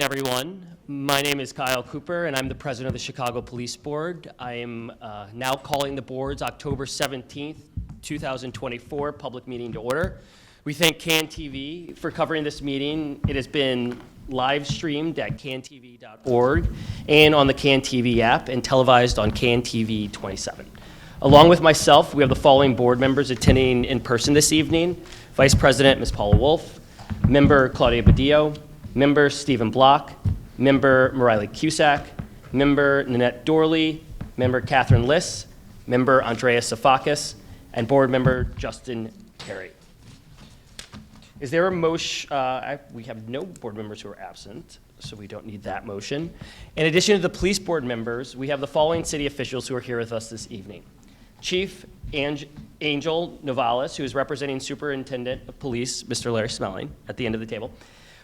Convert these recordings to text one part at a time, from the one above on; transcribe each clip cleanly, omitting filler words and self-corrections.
evening, everyone. My name is Kyle Cooper, and I'm the president of the Chicago Police Board. I am now calling the board's October 17th, 2024 public meeting to order. We thank CAN-TV for covering this meeting. It has been live streamed at cantv.org and on the CAN-TV app and televised on CAN-TV 27. Along with myself, we have the following board members attending in person this evening: Vice President Ms. Paula Wolf, Member Claudia Badillo, Member Stephen Block, Member Mariley Cusack, Member Nanette Dorley, Member Catherine Liss, Member Andrea Safakis, and Board Member Justin Terry. Is there a motion? We have no board members who are absent, so we don't need that motion. In addition to the police board members, we have the following city officials who are here with us this evening: Chief Angel Novalis, who is representing Superintendent of Police, Mr. Larry Smelling, at the end of the table.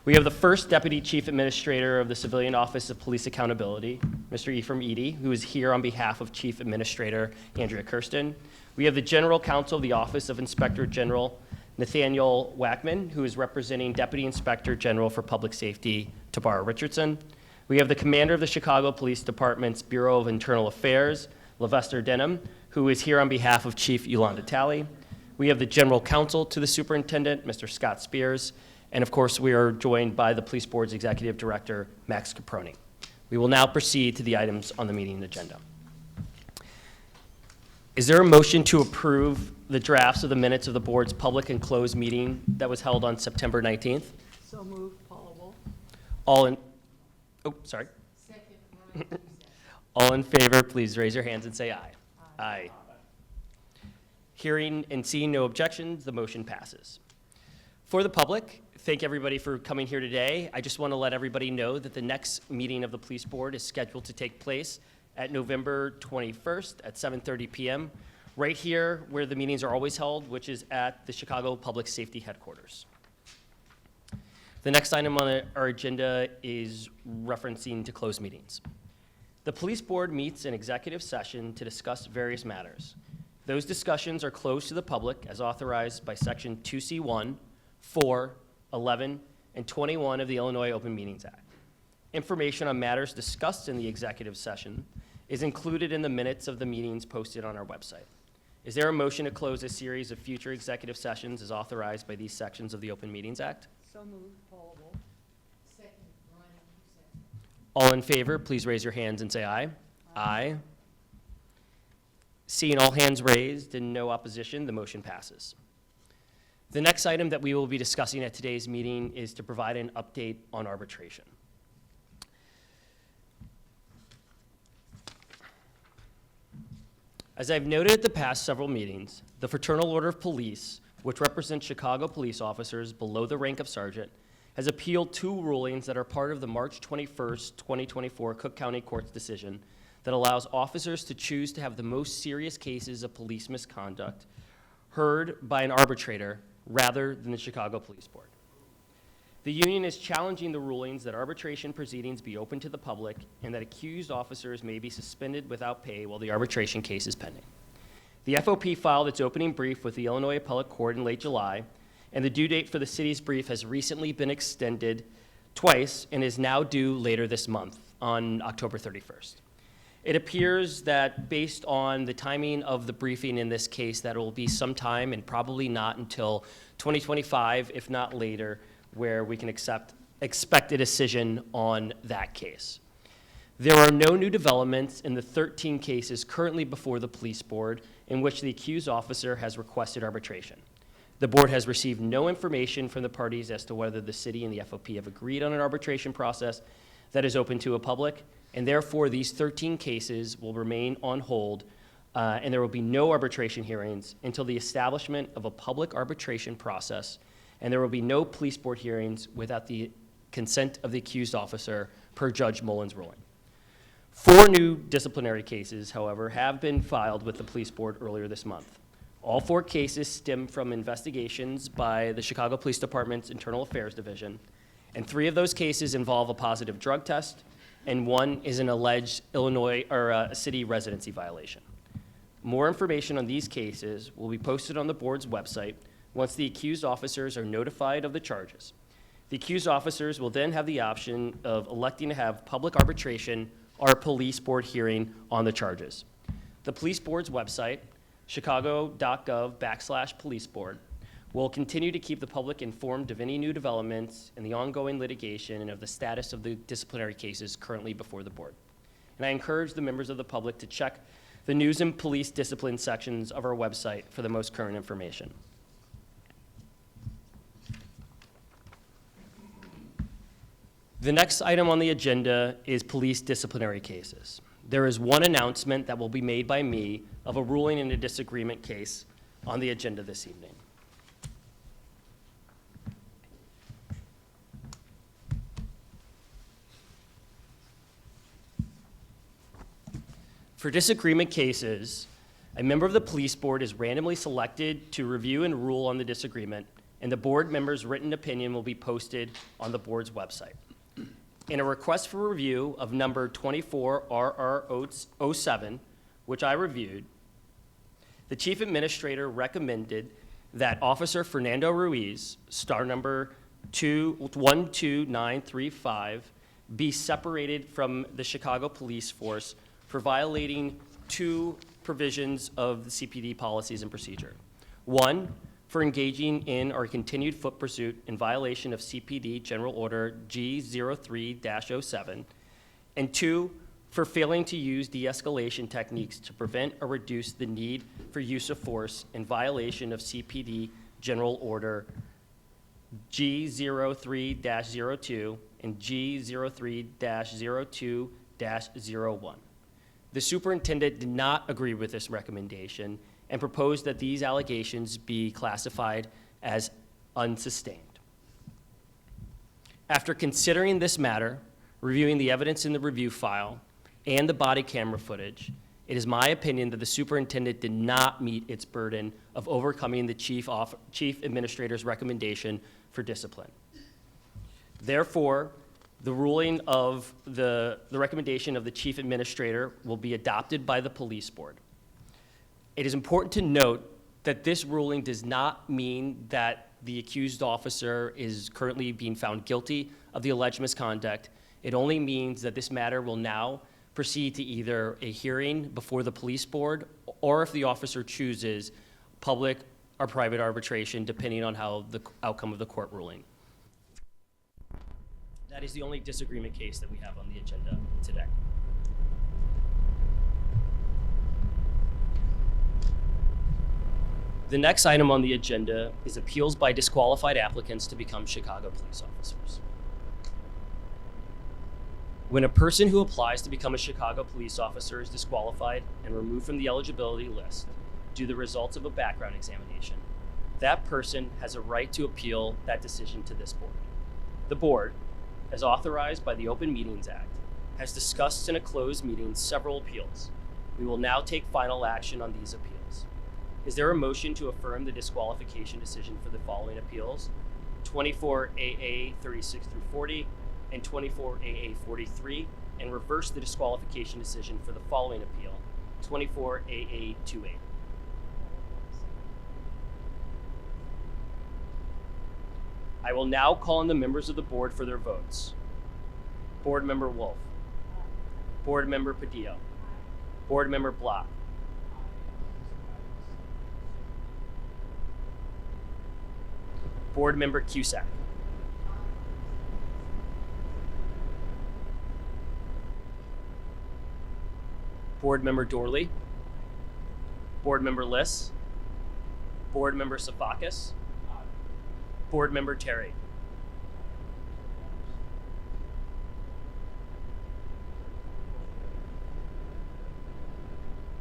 We have the first Deputy Chief Administrator of the Civilian Office of Police Accountability, Mr. Ephraim Eady, who is here on behalf of Chief Administrator Andrea Kirsten. We have the General Counsel of the Office of Inspector General, Nathaniel Wackman, who is representing Deputy Inspector General for Public Safety, Tabara Richardson. We have the Commander of the Chicago Police Department's Bureau of Internal Affairs, Levester Denham, who is here on behalf of Chief Yolanda Talley. We have the General Counsel to the Superintendent, Mr. Scott Spears. And of course, we are joined by the Police Board's Executive Director, Max Caproni. We will now proceed to the items on the meeting agenda. Is there a motion to approve the drafts of the minutes of the board's public and closed meeting that was held on September 19th? So moved, Paula Wolf. Sorry. Second, All in favor, please raise your hands and say aye. Aye. Hearing and seeing no objections, the motion passes. For the public, thank everybody for coming here today. I just want to let everybody know that the next meeting of the police board is scheduled to take place at November 21st at 7:30 p.m. right here where the meetings are always held, which is at the Chicago Public Safety Headquarters. The next item on our agenda is referencing to closed meetings. The police board meets in executive session to discuss various matters. Those discussions are closed to the public as authorized by Section 2C1, 4, 11, and 21 of the Illinois Open Meetings Act. Information on matters discussed in the executive session is included in the minutes of the meetings posted on our website. Is there a motion to close a series of future executive sessions as authorized by these sections of the Open Meetings Act? So moved, Paula Wolf. Second, Ryan Cusack. All in favor, please raise your hands and say aye. Aye. Seeing all hands raised and no opposition, the motion passes. The next item that we will be discussing at today's meeting is to provide an update on arbitration. As I've noted at the past several meetings, the Fraternal Order of Police, which represents Chicago police officers below the rank of sergeant, has appealed two rulings that are part of the March 21st, 2024 Cook County Court's decision that allows officers to choose to have the most serious cases of police misconduct heard by an arbitrator rather than the Chicago Police Board. The union is challenging the rulings that arbitration proceedings be open to the public and that accused officers may be suspended without pay while the arbitration case is pending. The FOP filed its opening brief with the Illinois Appellate Court in late July, and the due date for the city's brief has recently been extended twice and is now due later this month on October 31st. It appears that based on the timing of the briefing in this case, that it will be sometime and probably not until 2025, if not later, where we can expect a decision on that case. There are no new developments in the 13 cases currently before the police board in which the accused officer has requested arbitration. The board has received no information from the parties as to whether the city and the FOP have agreed on an arbitration process that is open to a public, and therefore these 13 cases will remain on hold, and there will be no arbitration hearings until the establishment of a public arbitration process, and there will be no police board hearings without the consent of the accused officer per Judge Mullen's ruling. 4 new disciplinary cases, however, have been filed with the police board earlier this month. All 4 cases stem from investigations by the Chicago Police Department's Internal Affairs Division, and 3 of those cases involve a positive drug test, and 1 is an alleged Illinois or a city residency violation. More information on these cases will be posted on the board's website once the accused officers are notified of the charges. The accused officers will then have the option of electing to have public arbitration or a police board hearing on the charges. The police board's website, chicago.gov/policeboard, will continue to keep the public informed of any new developments in the ongoing litigation and of the status of the disciplinary cases currently before the board. And I encourage the members of the public to check the news and police discipline sections of our website for the most current information. The next item on the agenda is police disciplinary cases. There is one announcement that will be made by me of a ruling in a disagreement case on the agenda this evening. For disagreement cases, a member of the police board is randomly selected to review and rule on the disagreement, and the board member's written opinion will be posted on the board's website. In a request for review of number 24RR07, which I reviewed, the chief administrator recommended that Officer Fernando Ruiz, star number 12935, be separated from the Chicago Police Force for violating two provisions of the CPD policies and procedure. One, for engaging in or continued foot pursuit in violation of CPD General Order G03-07, and two, for failing to use de-escalation techniques to prevent or reduce the need for use of force in violation of CPD General Order G03-02 and G03-02-01. The superintendent did not agree with this recommendation and proposed that these allegations be classified as unsustained. After considering this matter, reviewing the evidence in the review file, and the body camera footage, it is my opinion that the superintendent did not meet its burden of overcoming the chief administrator's recommendation for discipline. Therefore, the ruling of the recommendation of the chief administrator will be adopted by the police board. It is important to note that this ruling does not mean that the accused officer is currently being found guilty of the alleged misconduct. It only means that this matter will now proceed to either a hearing before the police board, or if the officer chooses, public or private arbitration, depending on how the outcome of the court ruling. That is the only disagreement case that we have on the agenda today. The next item on the agenda is appeals by disqualified applicants to become Chicago police officers. When a person who applies to become a Chicago police officer is disqualified and removed from the eligibility list due to the results of a background examination, that person has a right to appeal that decision to this board. The board, as authorized by the Open Meetings Act, has discussed in a closed meeting several appeals. We will now take final action on these appeals. Is there a motion to affirm the disqualification decision for the following appeals? 24AA 36 through 40 and 24AA 43, and reverse the disqualification decision for the following appeal, 24AA 28. I will now call on the members of the board for their votes. Board Member Wolf. Board Member Padilla. Board Member Block. Board Member Cusack. Board Member Dorley. Board Member Liss. Board Member Safakis. Board Member Terry.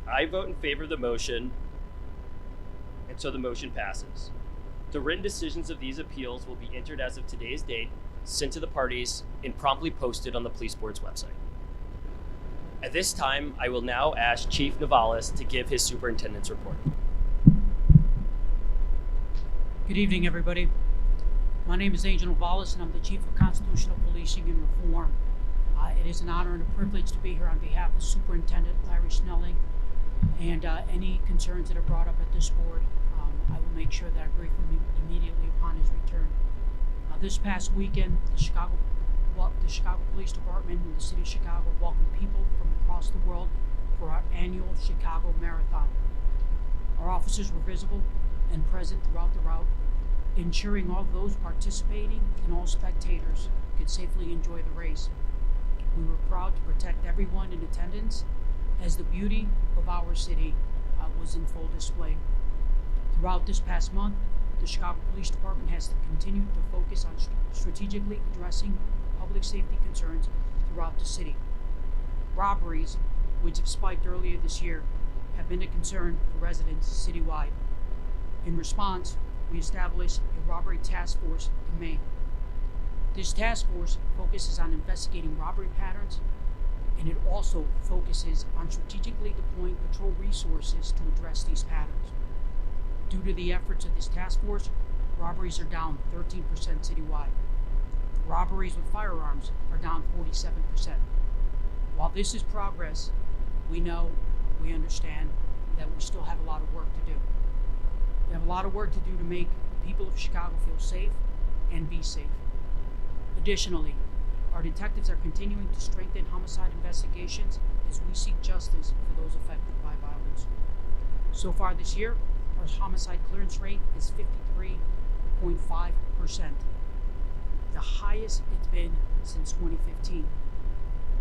I vote in favor of the motion, and so the motion passes. The written decisions of these appeals will be entered as of today's date, sent to the parties, and promptly posted on the police board's website. At this time, I will now ask Chief Navalis to give his superintendent's report. Good evening, everybody. My name is Angel Navalis, and I'm the Chief of Constitutional Policing and Reform. It is an honor and a privilege to be here on behalf of Superintendent Larry Snelling, and any concerns that are brought up at this board, I will make sure that I brief him immediately upon his return. This past weekend, the Chicago Police Department and the City of Chicago welcomed people from across the world for our annual Chicago Marathon. Our officers were visible and present throughout the route, ensuring all those participating and all spectators could safely enjoy the race. We were proud to protect everyone in attendance as the beauty of our city was in full display. Throughout this past month, the Chicago Police Department has continued to focus on strategically addressing public safety concerns throughout the city. Robberies, which have spiked earlier this year, have been a concern for residents citywide. In response, we established a robbery task force in May. This task force focuses on investigating robbery patterns, and it also focuses on strategically deploying patrol resources to address these patterns. Due to the efforts of this task force, robberies are down 13% citywide. Robberies with firearms are down 47%. While this is progress, we understand that we still have a lot of work to do. We have a lot of work to do to make the people of Chicago feel safe and be safe. Additionally, our detectives are continuing to strengthen homicide investigations as we seek justice for those affected by violence. So far this year, our homicide clearance rate is 53.5%, the highest it's been since 2015.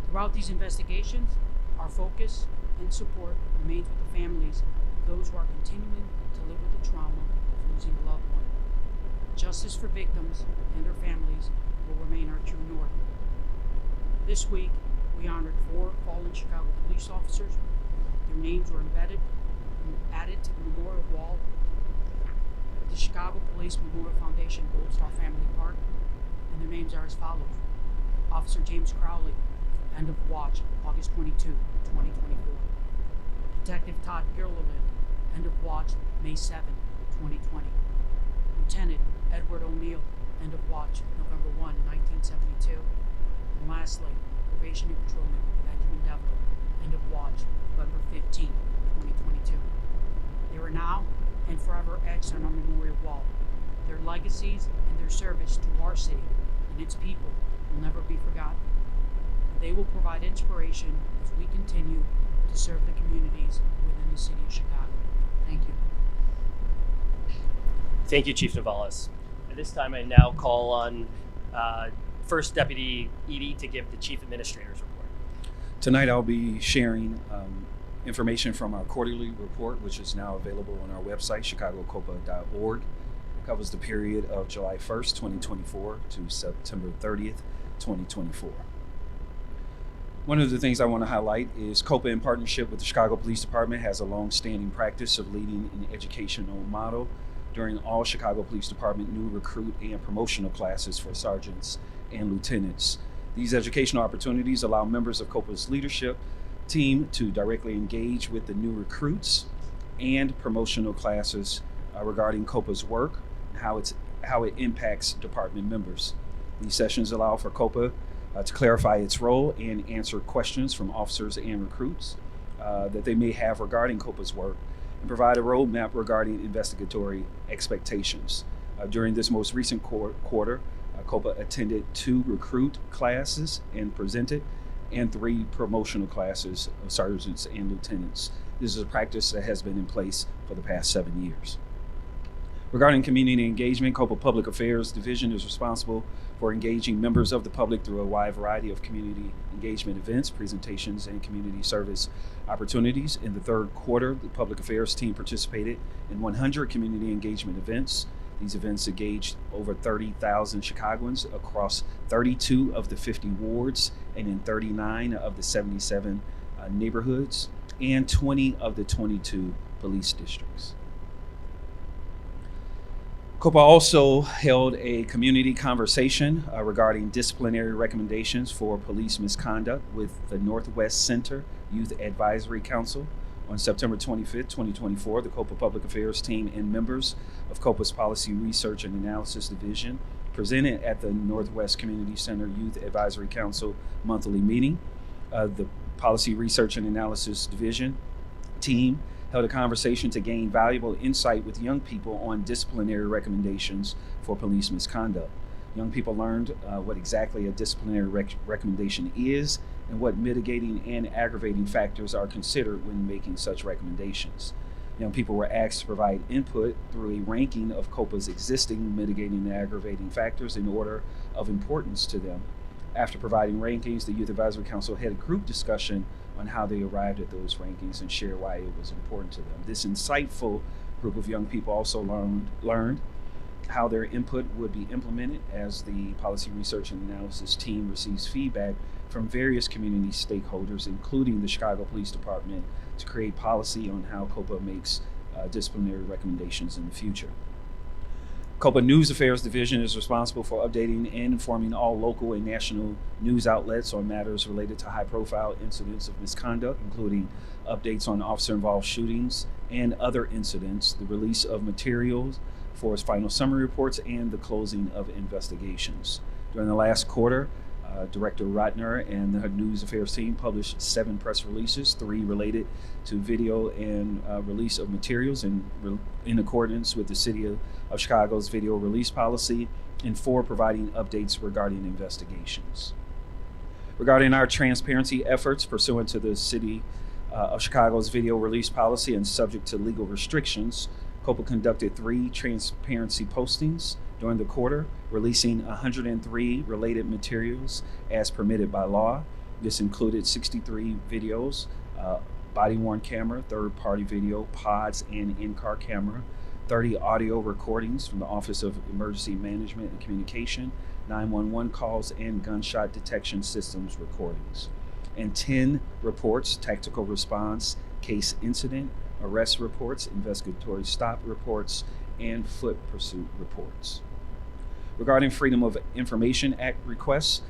Throughout these investigations, our focus and support remains with the families of those who are continuing to live with the trauma of losing a loved one. Justice for victims and their families will remain our true north. This week, we honored 4 fallen Chicago police officers. Their names were added to the memorial wall at the Chicago Police Memorial Foundation Gold Star Family Park, and their names are as follows. Officer James Crowley, end of watch, August 22, 2024. Detective Todd Gilliland, end of watch, May 7, 2020. Lieutenant Edward O'Neill, end of watch, November 1, 1972. And lastly, probationary patrolman Benjamin Devlin, end of watch, November 15, 2022. They are now and forever etched on our memorial wall. Their legacies and their service to our city and its people will never be forgotten. They will provide inspiration as we continue to serve the communities within the city of Chicago. Thank you. Thank you, Chief Navalis. At this time, I now call on First Deputy Edie to give the Chief Administrator's report. Tonight I'll be sharing information from our quarterly report, which is now available on our website, chicagocopa.org. It covers the period of July 1st, 2024 to September 30th, 2024. One of the things I want to highlight is COPA, in partnership with the Chicago Police Department, has a long-standing practice of leading an educational model during all Chicago Police Department new recruit and promotional classes for sergeants and lieutenants. These educational opportunities allow members of COPA's leadership team to directly engage with the new recruits and promotional classes regarding COPA's work and how it impacts department members. These sessions allow for COPA to clarify its role and answer questions from officers and recruits that they may have regarding COPA's work, and provide a roadmap regarding investigatory expectations. During this most recent quarter, COPA attended 2 recruit classes and presented, and 3 promotional classes of sergeants and lieutenants. This is a practice that has been in place for the past 7 years. Regarding community engagement, COPA Public Affairs Division is responsible for engaging members of the public through a wide variety of community engagement events, presentations, and community service opportunities. In the third quarter, the Public Affairs team participated in 100 community engagement events. These events engaged over 30,000 Chicagoans across 32 of the 50 wards and in 39 of the 77 neighborhoods and 20 of the 22 police districts. COPA also held a community conversation regarding disciplinary recommendations for police misconduct with the Northwest Center Youth Advisory Council. On September 25th, 2024, the COPA Public Affairs team and members of COPA's Policy Research and Analysis Division presented at the Northwest Community Center Youth Advisory Council monthly meeting. The Policy Research and Analysis Division team held a conversation to gain valuable insight with young people on disciplinary recommendations for police misconduct. Young people learned what exactly a disciplinary recommendation is and what mitigating and aggravating factors are considered when making such recommendations. Young people were asked to provide input through a ranking of COPA's existing mitigating and aggravating factors in order of importance to them. After providing rankings, the Youth Advisory Council had a group discussion on how they arrived at those rankings and share why it was important to them. This insightful group of young people also learned how their input would be implemented as the policy research and analysis team receives feedback from various community stakeholders, including the Chicago Police Department, to create policy on how COPA makes disciplinary recommendations in the future. COPA News Affairs Division is responsible for updating and informing all local and national news outlets on matters related to high-profile incidents of misconduct, including updates on officer-involved shootings and other incidents, the release of materials for its final summary reports, and the closing of investigations. During the last quarter, Director Rotner and the News Affairs team published 7 press releases, 3 related to video and release of materials in accordance with the City of Chicago's video release policy, and 4 providing updates regarding investigations. Regarding our transparency efforts pursuant to the City of Chicago's video release policy and subject to legal restrictions, COPA conducted 3 transparency postings during the quarter, releasing 103 related materials as permitted by law. This included 63 videos, body-worn camera, third-party video, pods, and in-car camera, 30 audio recordings from the Office of Emergency Management and Communication, 911 calls, and gunshot detection systems recordings, and 10 reports, tactical response, case incident, arrest reports, investigatory stop reports, and foot pursuit reports. Regarding Freedom of Information Act requests,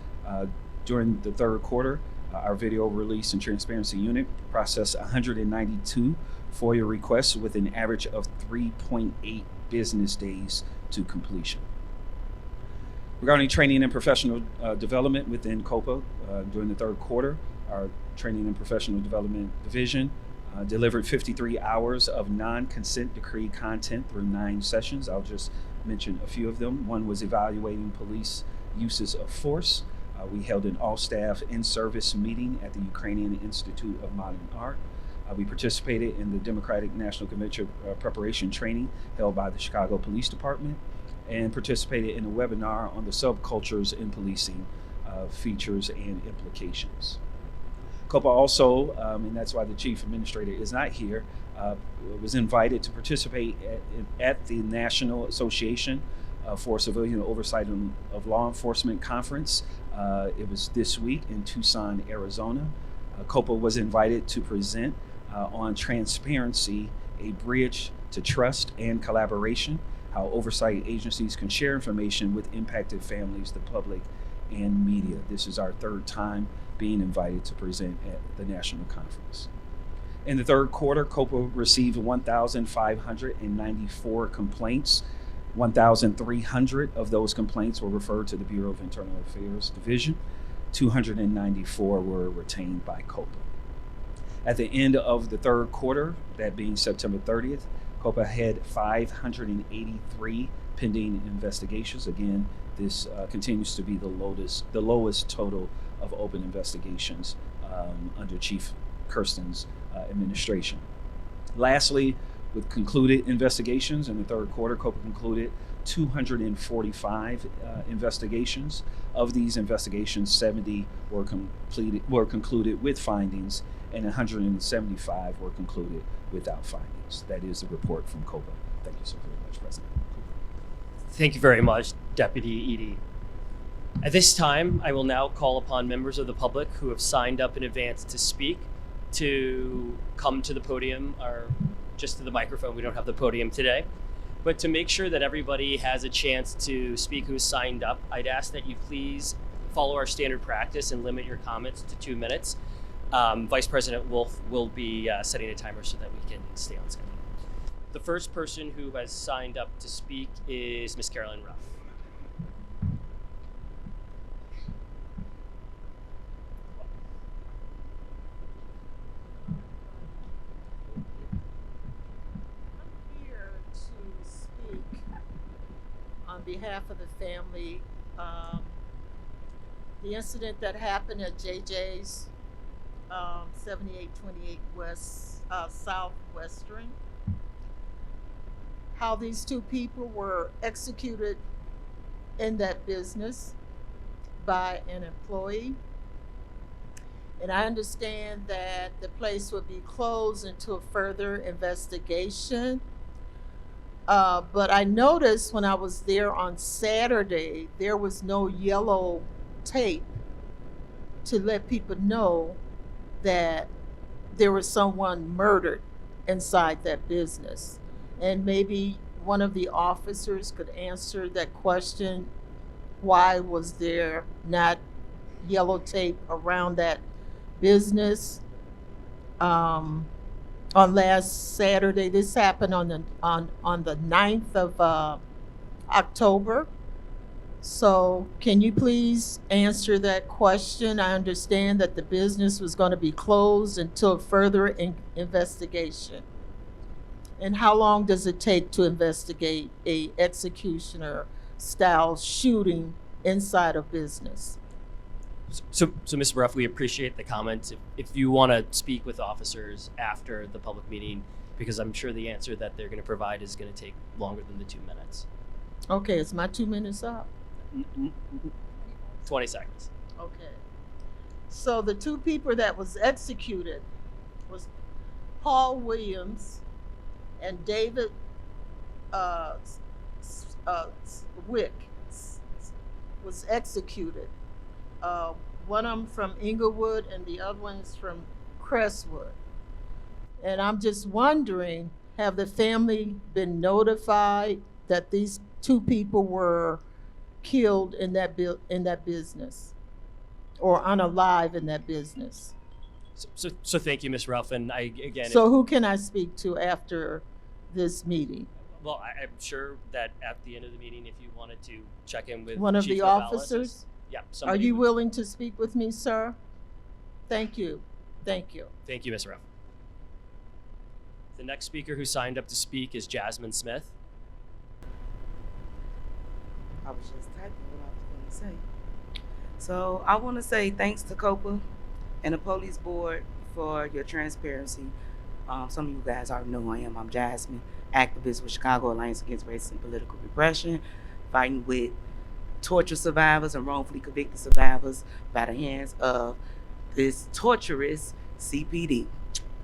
during the third quarter, our Video Release and Transparency Unit processed 192 FOIA requests with an average of 3.8 business days to completion. Regarding training and professional development within COPA, during the third quarter, our Training and Professional Development Division delivered 53 hours of non-consent decree content through 9 sessions. I'll just mention a few of them. One was evaluating police uses of force. We held an all-staff in-service meeting at the Ukrainian Institute of Modern Art. We participated in the Democratic National Convention preparation training held by the Chicago Police Department, and participated in a webinar on the subcultures in policing, features and implications. COPA also, and that's why the Chief Administrator is not here, was invited to participate at the National Association for Civilian Oversight of Law Enforcement Conference. It was this week in Tucson, Arizona. COPA was invited to present on transparency, a bridge to trust and collaboration, how oversight agencies can share information with impacted families, the public, and media. This is our 3rd time being invited to present at the national conference. In the third quarter, COPA received 1,594 complaints. 1,300 of those complaints were referred to the Bureau of Internal Affairs Division. 294 were retained by COPA. At the end of the third quarter, that being September 30th, COPA had 583 pending investigations. Again, this continues to be the lowest total of open investigations under Chief Kirsten's administration. Lastly, with concluded investigations in the third quarter, COPA concluded 245 investigations. Of these investigations, 70 were concluded with findings, and 175 were concluded without findings. That is the report from COPA. Thank you so very much, President. Thank you very much, Deputy Edie. At this time, I will now call upon members of the public who have signed up in advance to speak to come to the podium, or just to the microphone. We don't have the podium today. But to make sure that everybody has a chance to speak who's signed up, I'd ask that you please follow our standard practice and limit your comments to 2 minutes. Vice President Wolf will be setting a timer so that we can stay on schedule. The first person who has signed up to speak is Ms. Carolyn Ruff. I'm here to speak on behalf of the family um, the incident that happened at JJ's 7828 West Southwestern, how these two people were executed in that business by an employee. And I understand that the place would be closed until further investigation. But I noticed when I was there on Saturday, there was no yellow tape to let people know that there was someone murdered inside that business. And maybe one of the officers could answer that question. Why was there not yellow tape around that business? On last Saturday, this happened on the 9th of October. So can you please answer that question? I understand that the business was going to be closed until further investigation. And how long does it take to investigate a executioner style shooting inside a business? So Mr. Ruff, we appreciate the comments. If you want to speak with officers after the public meeting, because I'm sure the answer that they're going to provide is going to take longer than the 2 minutes. Okay, is my 2 minutes up? 20 seconds. Okay. So the two people that was executed was Paul Williams and David Wick was executed. One of them from Inglewood and the other one is from Crestwood. And I'm just wondering, have the family been notified that these two people were killed in that business, or unalive in that business? So thank you, Ms. Ruff. And I, again, So who can I speak to after this meeting? well, I'm sure that at the end of the meeting, if you wanted to check in with One of Chief the Lavales, officers? yeah. Are somebody you would- willing to speak with me, sir? Thank you. Thank you. Thank you, Ms. Ruff. The next speaker who signed up to speak is Jasmine Smith. I was just typing what I was going to say. So I want to say thanks to COPA and the police board for your transparency. Some of you guys already know who I am. I'm Jasmine, activist with Chicago Alliance Against Racism and Political Repression, fighting with torture survivors and wrongfully convicted survivors by the hands of this torturous CPD,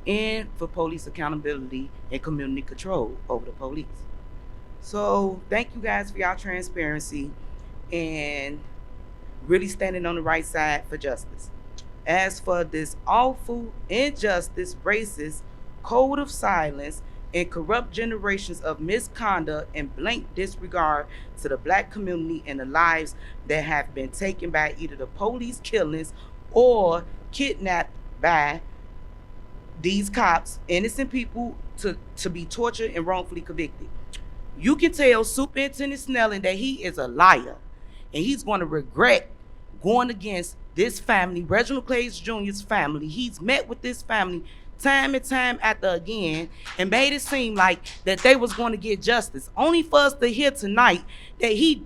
and for police accountability and community control over the police. So thank you guys for y'all transparency and really standing on the right side for justice. As for this awful, injustice, racist code of silence and corrupt generations of misconduct and blank disregard to the Black community and the lives that have been taken by either the police killings or kidnapped by these cops, innocent people, to be tortured and wrongfully convicted. You can tell Superintendent Snelling that he is a liar, and he's going to regret going against this family, Reginald Clays Jr.'s family. He's met with this family time and time after again and made it seem like that they was going to get justice, only for us to hear tonight that he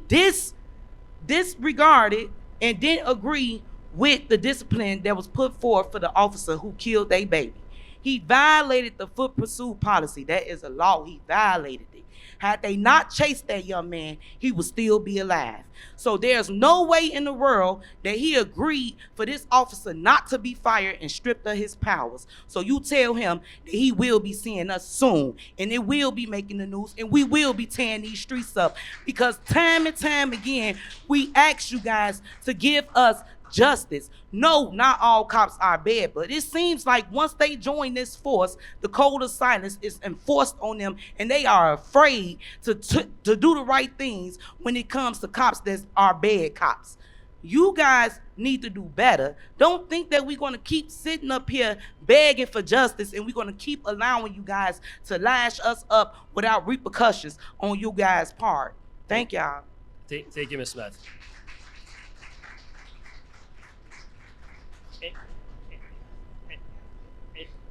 disregarded and didn't agree with the discipline that was put forth for the officer who killed their baby. He violated the foot pursuit policy. That is a law. He violated it. Had they not chased that young man, he would still be alive. So there's no way in the world that he agreed for this officer not to be fired and stripped of his powers. So you tell him that he will be seeing us soon, and it will be making the news, and we will be tearing these streets up, because time and time again, we ask you guys to give us justice. No, not all cops are bad, but it seems like once they join this force, the code of silence is enforced on them, and they are afraid to do the right things when it comes to cops that are bad cops. You guys need to do better. Don't think that we're going to keep sitting up here begging for justice and we're going to keep allowing you guys to lash us up without repercussions on you guys' part. Thank y'all. Thank you, Ms. Smith.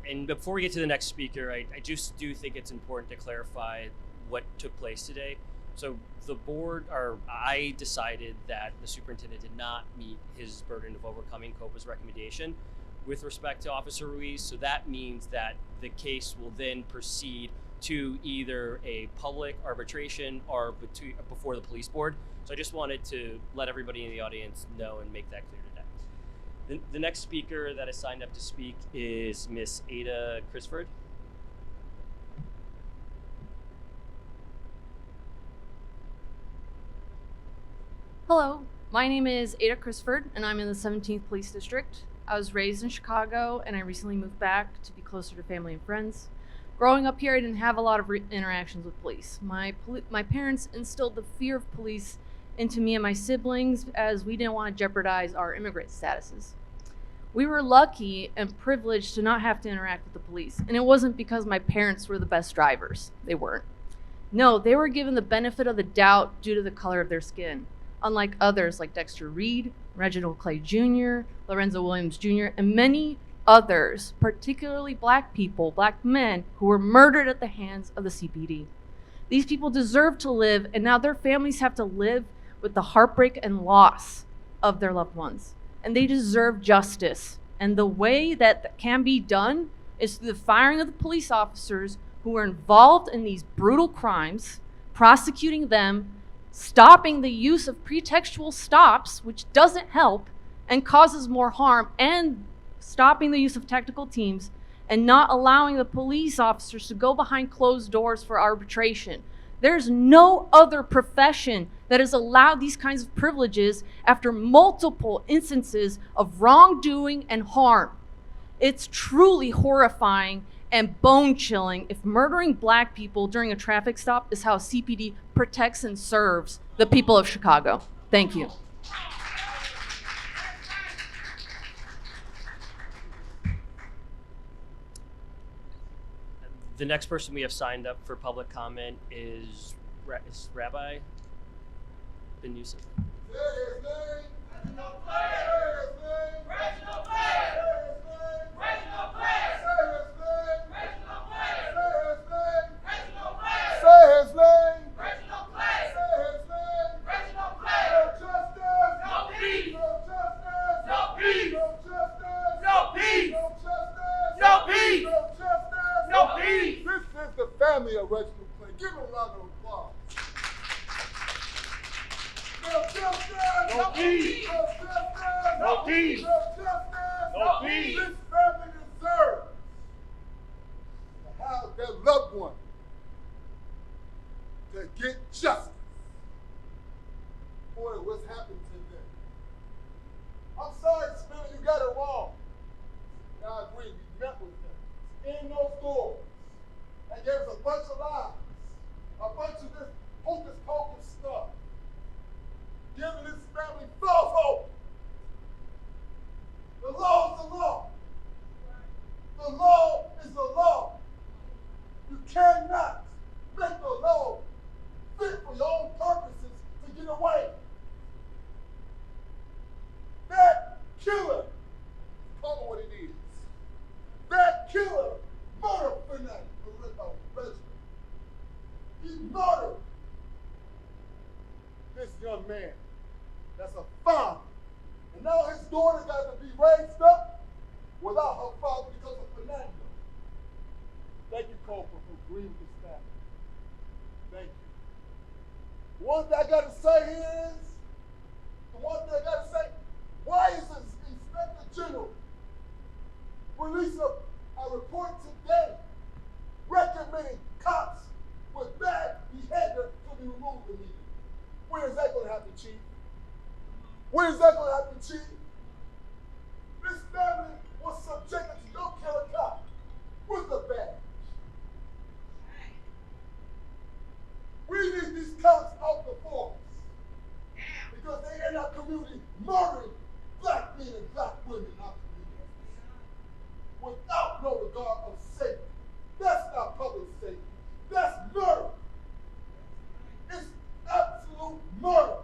And before we get to the next speaker, I just do think it's important to clarify what took place today. So the board, or I decided that the superintendent did not meet his burden of overcoming COPA's recommendation with respect to Officer Ruiz. So that means that the case will then proceed to either a public arbitration or before the police board. So I just wanted to let everybody in the audience know and make that clear today. The next speaker that is signed up to speak is Miss Ada Crisford. Hello, my name is Ada Crisford, and I'm in the 17th Police District. I was raised in Chicago, and I recently moved back to be closer to family and friends. Growing up here, I didn't have a lot of interactions with police. My parents instilled the fear of police into me and my siblings, as we didn't want to jeopardize our immigrant statuses. We were lucky and privileged to not have to interact with the police, and it wasn't because my parents were the best drivers. They weren't. No, they were given the benefit of the doubt due to the color of their skin, unlike others like Dexter Reed, Reginald Clay Jr., Lorenzo Williams Jr., and many others, particularly black people, black men, who were murdered at the hands of the CPD. These people deserve to live, and now their families have to live with the heartbreak and loss of their loved ones. And they deserve justice. And the way that can be done is through the firing of the police officers who were involved in these brutal crimes, prosecuting them, stopping the use of pretextual stops, which doesn't help and causes more harm, and stopping the use of technical teams, and not allowing the police officers to go behind closed doors for arbitration. There's no other profession that has allowed these kinds of privileges after multiple instances of wrongdoing and harm. It's truly horrifying and bone-chilling if murdering black people during a traffic stop is how CPD protects and serves the people of Chicago. Thank you. The next person we have signed up for public comment is Rabbi Ben Yusuf. This is the family of Reginald Clay. Give him a round of applause. No justice! No peace! No justice! No peace! No justice! No peace! This family deserves to have their loved one to get justice for what's happened to them. I'm sorry, Spirit, you got it wrong. And I agree, we met with them in those doors. And there's a bunch of lies, a bunch of this hocus pocus stuff, giving this family false hope. The law is the law. The law is the law. You cannot make the law fit for your own purposes to get away. That killer, call it what it is. That killer murdered Fernando. He murdered this young man that's a father. And now his daughter got to be raised up without her father because of Fernando. Thank you, Copa, for agreeing with this family. Thank you. One thing I got to say why is the Inspector General releasing a report today recommending cops with bad behavior to be removed immediately? When is that going to happen, Chief? When is that going to happen, Chief? This family was subjected to your killer cop with a badge. We need these cops off the force because they in our community murdering black men and black women in our community without no regard of safety. That's not public safety. That's murder. It's absolute murder.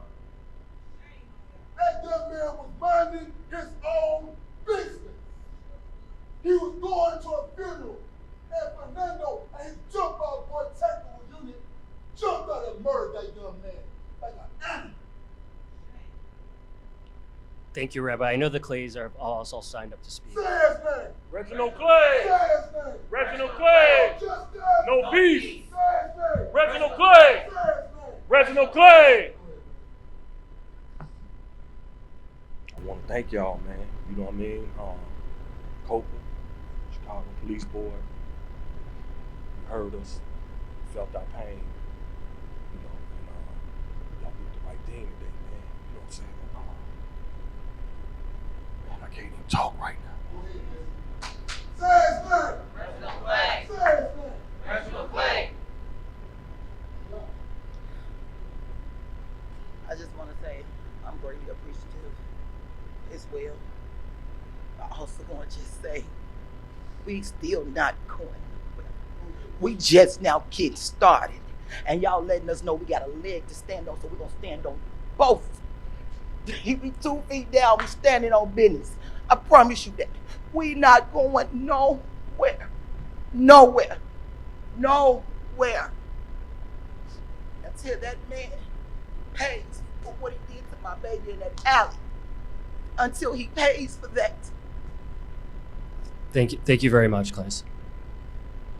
That young man was minding his own business. He was going to a funeral, and Fernando and his jump out boy technical unit jumped out and murdered that young man like an animal. Thank you, Rabbi. I know the Clays are all signed up to speak. Say his name. Reginald Clay! Say his name. Reginald Clay! No justice. No peace! Say his name. Reginald Clay! Say his name. Reginald Clay! I want to thank y'all, man. You know what I mean? COPA, Chicago Police Board, you heard us, you felt our pain, you know, and y'all did the right thing today, man. You know what I'm saying? Man, I can't even talk right now. Say his name. Reginald Clay. Say his name. Reginald Clay! I just want to say I'm greatly appreciative as well. I also want to just say we still not going nowhere. We just now getting started. And y'all letting us know we got a leg to stand on, so we're going to stand on both. We 2 feet down, we standing on business. I promise you that. We not going nowhere. Nowhere. Nowhere. Until that man pays for what he did to my baby in that alley. Until he pays for that. Thank you very much, Clays.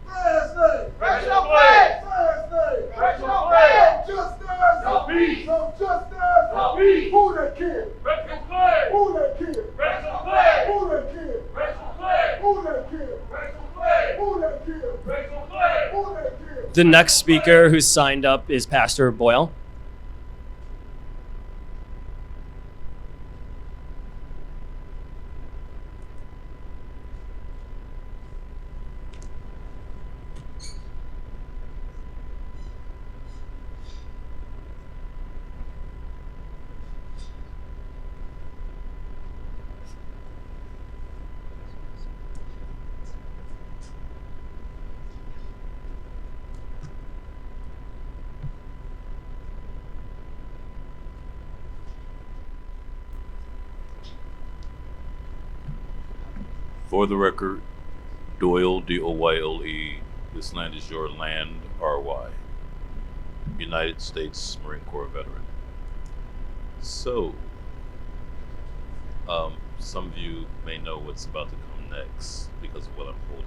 Say his name. Reginald Clay! Say his name. Reginald Clay! No justice. No peace! No justice. No peace! Who they killed? Reginald Clay! Who they killed? Reginald Clay! Who they killed? Reginald Clay! Who they killed? Reginald Clay! Who they killed? Reginald Clay! Who they killed? The next speaker who's signed up is Pastor Boyle. For the record, Doyle, D-O-Y-L-E, this land is your land, R-Y. United States Marine Corps veteran. So, some of you may know what's about to come next because of what I'm holding.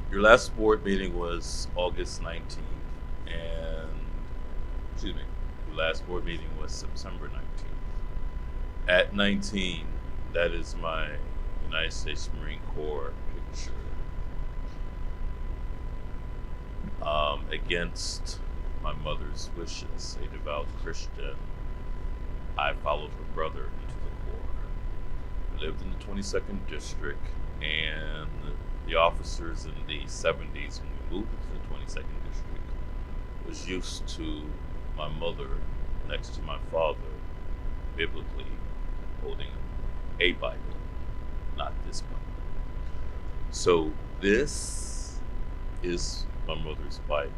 Your last board meeting was August 19th, and, excuse me, your last board meeting was September 19th. At 19, that is my United States Marine Corps picture. Against my mother's wishes, a devout Christian, I followed her brother into the Corps. I lived in the 22nd District, and the officers in the 70s, when we moved into the 22nd District, was used to my mother next to my father, biblically holding a Bible, not this Bible. So this is my mother's Bible.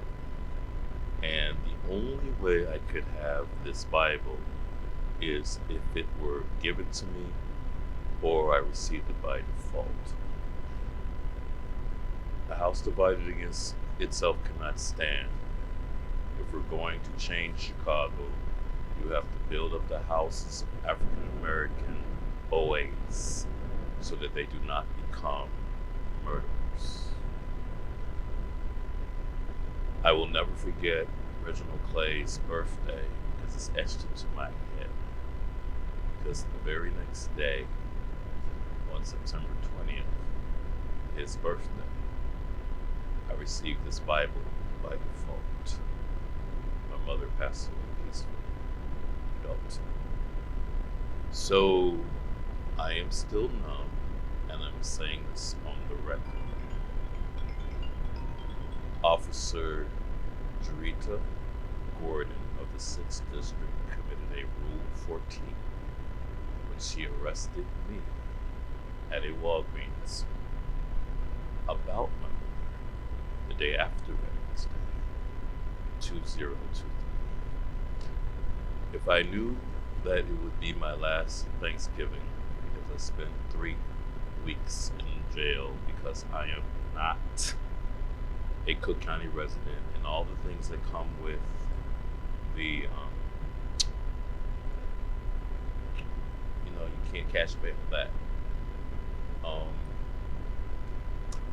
And the only way I could have this Bible is if it were given to me or I received it by default. A house divided against itself cannot stand. If we're going to change Chicago, you have to build up the houses of African American OAs so that they do not become murderers. I will never forget Reginald Clay's birthday because it's etched into my head. Because the very next day, on September 20th, his birthday, I received this Bible by default. My mother passed away peacefully, adult. So I am still numb, and I'm saying this on the record. Officer Jarita Gordon of the 6th District committed a Rule 14 when she arrested me at a Walgreens about my mother the day after Veterans Day, 2023. If I knew that it would be my last Thanksgiving, because I spent 3 weeks in jail because I am not a Cook County resident and all the things that come with the, you can't catch bail that.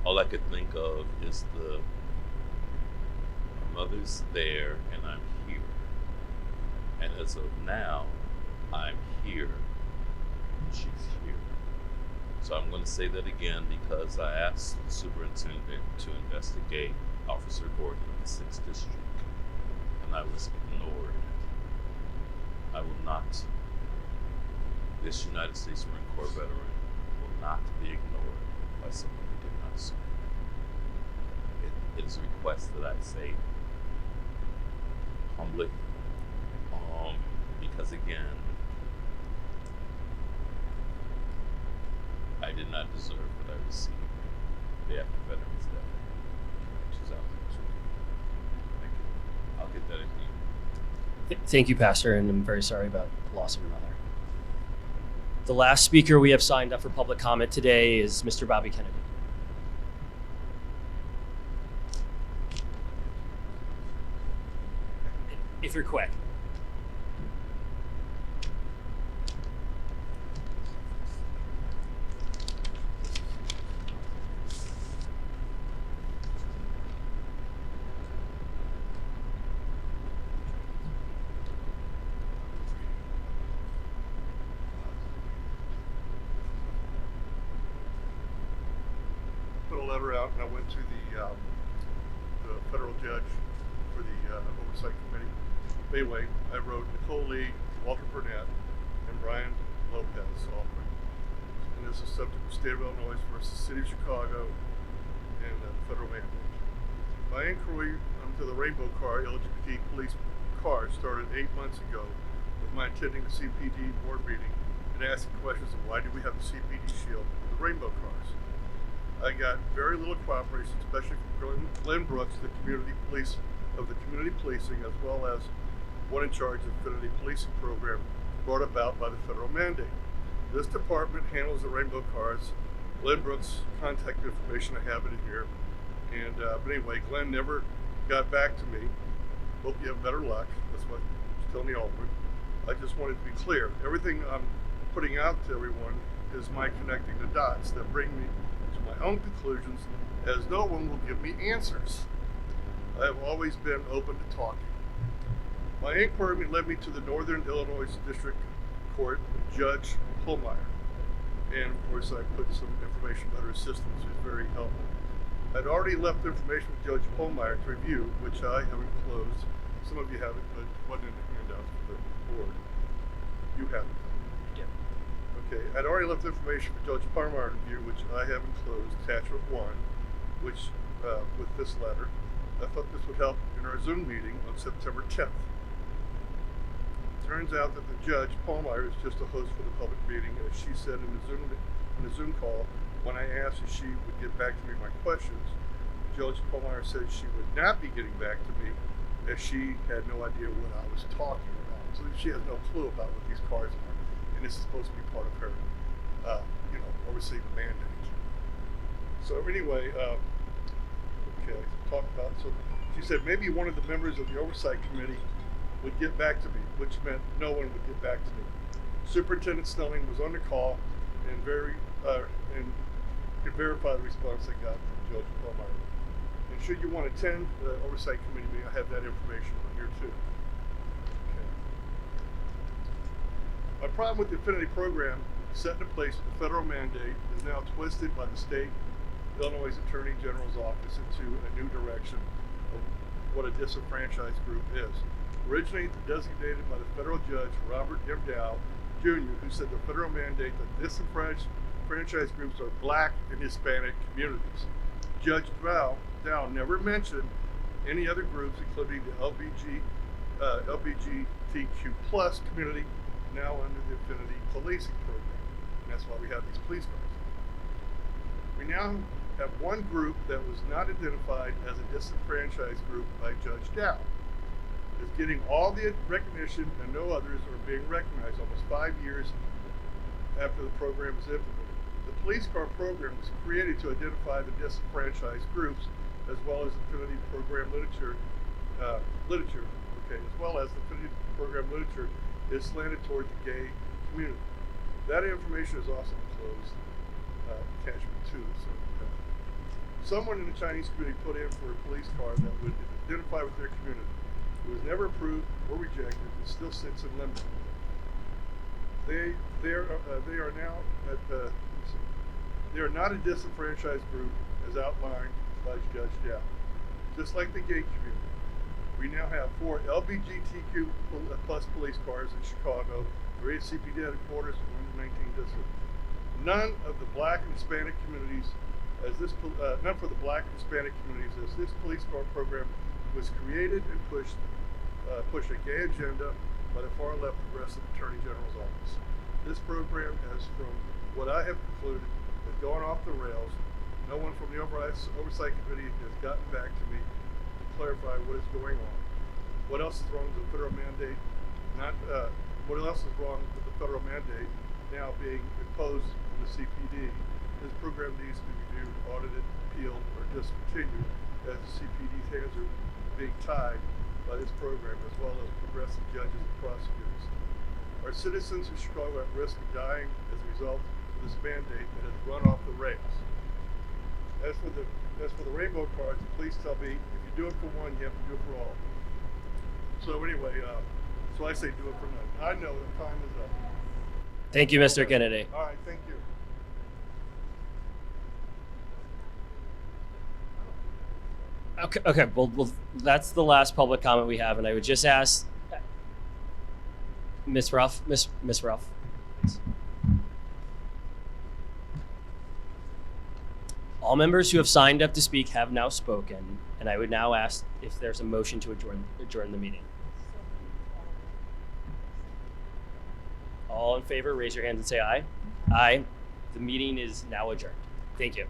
All I could think of is my mother's there and I'm here. And as of now, I'm here and she's here. So I'm going to say that again because I asked the superintendent to investigate Officer Gordon in the 6th District, and I was ignored. I will not, this United States Marine Corps veteran will not be ignored by someone who did not serve. It is a request that I say humbly, because again, I did not deserve what I received the after Veterans Day in 2002. Thank you. I'll get that in you. Thank you, Pastor, and I'm very sorry about the loss of your mother. The last speaker we have signed up for public comment today is Mr. Bobby Kennedy. If you're quick. Put a letter out, and I went to the federal judge for the oversight committee. Anyway, I wrote Nicole Lee, Walter Burnett, and Brian Lopez offering. And this is subject to State of Illinois versus City of Chicago and federal mandate. My inquiry into the Rainbow Car LGBT police car started 8 months ago with my attending the CPD board meeting and asking questions of why do we have the CPD shield for the Rainbow cars. I got very little cooperation, especially from Glenn Brooks, the community police of the community policing, as well as one in charge of the Infinity Policing Program brought about by the federal mandate. This department handles the Rainbow cars. Glenn Brooks' contact information, I have it in here. And but anyway, Glenn never got back to me. Hope you have better luck. That's what he's telling the Alderman. I just wanted to be clear. Everything I'm putting out to everyone is my connecting the dots that bring me to my own conclusions, as no one will give me answers. I have always been open to talking. My inquiry led me to the Northern Illinois District Court Judge Pulmeyer. And of course I put some information about her assistance, who's very helpful. I'd already left information with Judge Pulmeyer to review, which I have enclosed. Some of you haven't, but it wasn't in the handouts for the board. You haven't. Yeah. Okay, I'd already left information for Judge Pulmeyer to review, which I have enclosed, attachment 1, which with this letter. I thought this would help in our Zoom meeting on September 10th. Turns out that the Judge Pulmeyer is just a host for the public meeting, as she said in the Zoom call. When I asked if she would get back to me my questions, Judge Pulmeyer said she would not be getting back to me, as she had no idea what I was talking about. So she has no clue about what these cars are, and this is supposed to be part of her, overseeing the mandate. So anyway, okay, talk about. So she said maybe one of the members of the oversight committee would get back to me, which meant no one would get back to me. Superintendent Snelling was on the call and could verify the response I got from Judge Pulmeyer. And should you want to attend the oversight committee meeting, I have that information on here too. Okay. My problem with the Infinity program set in place with the federal mandate is now twisted by the state Illinois Attorney General's office into a new direction of what a disenfranchised group is. Originally designated by the federal judge Robert M. Dow, Jr., who said the federal mandate that disenfranchised groups are Black and Hispanic communities. Judge Dow never mentioned any other groups, including the LGBTQ plus community, now under the Infinity Policing Program. And that's why we have these police cars. We now have one group that was not identified as a disenfranchised group by Judge Dow. Is getting all the recognition and no others are being recognized almost 5 years after the program was implemented. The police car program was created to identify the disenfranchised groups as well as affinity program literature, as well as the affinity program literature is slanted toward the gay community. That information is also enclosed attachment 2. So, someone in the Chinese community put in for a police car that would identify with their community. It was never approved or rejected. It still sits in limbo. They are now at they are not a disenfranchised group as outlined by Judge Dow. Just like the gay community, we now have 4 LGBTQ plus police cars in Chicago, 3 at CPD headquarters, and 1 in 19 districts. None of the Black and Hispanic communities, none for the Black and Hispanic communities, as this police car program was created and pushed a gay agenda by the far left progressive Attorney General's office. This program has, from what I have concluded, has gone off the rails. No one from the Oversight Committee has gotten back to me to clarify what is going on. What else is wrong with the federal mandate? What else is wrong with the federal mandate now being imposed on the CPD? This program needs to be reviewed, audited, appealed, or discontinued, as the CPD's hands are being tied by this program, as well as progressive judges and prosecutors. Our citizens in Chicago are at risk of dying as a result of this mandate that has run off the rails. As for the rainbow cards, please tell me, if you do it for one, you have to do it for all. So anyway, so I say do it for none. I know the time is up. Thank you, Mr. Kennedy. All right, thank you. Okay, well, that's the last public comment we have, and I would just ask Miss Ruff, Miss Ruff. Please. All members who have signed up to speak have now spoken, and I would now ask if there's a motion to adjourn the meeting. All in favor, raise your hands and say aye. Aye. The meeting is now adjourned. Thank you.